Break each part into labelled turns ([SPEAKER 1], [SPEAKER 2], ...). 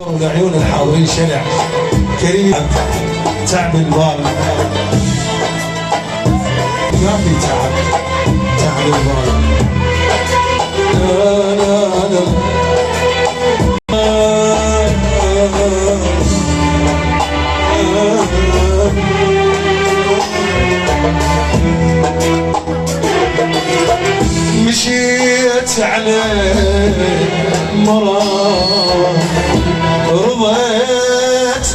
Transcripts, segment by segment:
[SPEAKER 1] والعيون الحاضرين شلع كريم تعب البال ما في تعب البال لا لا لا مشيت على مرام رضيت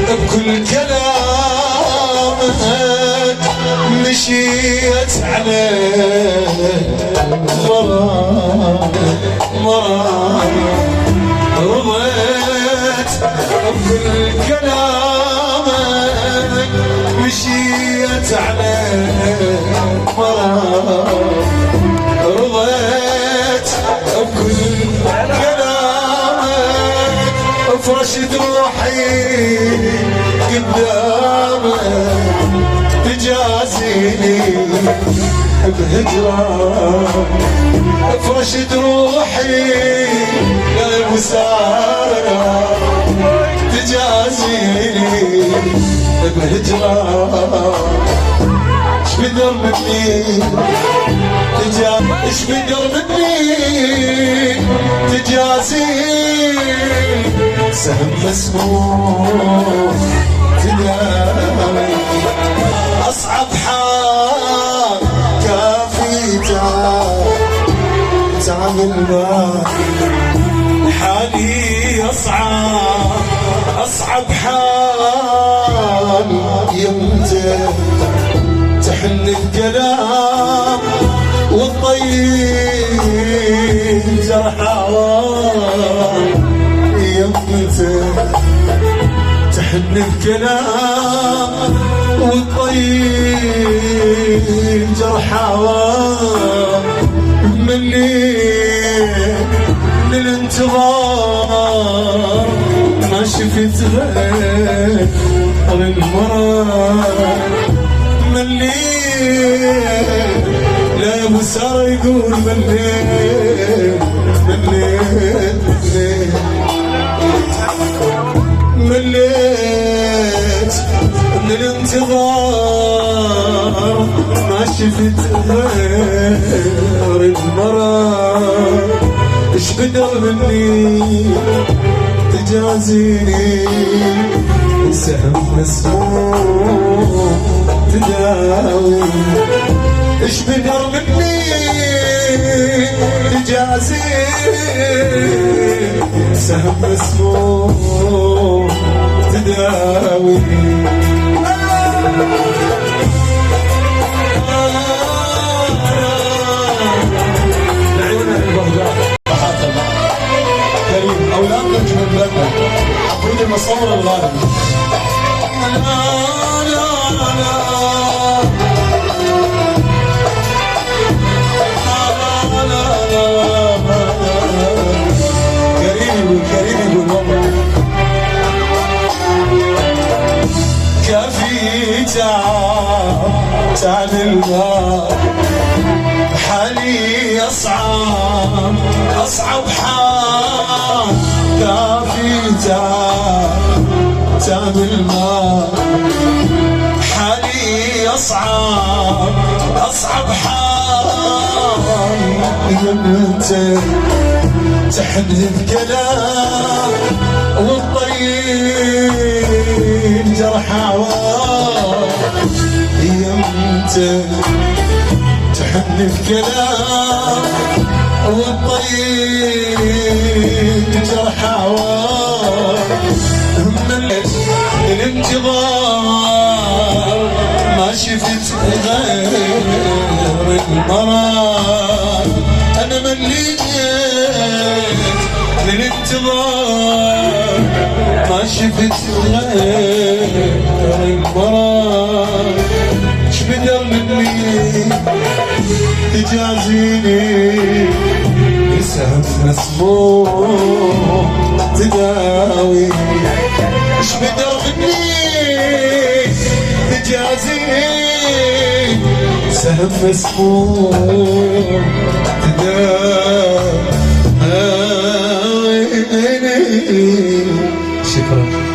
[SPEAKER 1] بكل كلامك مشيت على مرام رضيت بكل كلامك مشيت على مرام رضيت بكل كلامك فرشت روحي قدامك تجازيني بهجرك فرشت روحي يا وسارة تجازيني بهجرك شبدر مني ايش بدر مني تجازي سهم مسموم تداوي اصعب حال كافي تعب البال حالي اصعب حال يمتى تحن الكلام والطيب جرح يمتى تحن الكلام والطيب جرح من الانتظار ما شفت غير المرار لا يا ابو ساره يقول مليت من الانتظار ما شفت غير المرار ايش بدر مني تجازيني سهم مسموم تداوي ايش بدر مني تجازي سهم مسموم تداوي لعيوننا البغداد كريم اولادنا من بلدنا عبروني المصور الغالي كريم يقول والله كافي تعب البال حالي أصعب حال كافي تعب البال حالي أصعب حال انت تحن الكلام والطيب جرح يمتى تحن الكلام والطيب جرح من الانتظار ما شفت غير المرار انا مليت من الانتظار ما شفت غير المرار ايش بدر مني تجازيني سهم مسموم تداوي ايش بدر مني تجازيني سهم مسموم تداوي شكرا.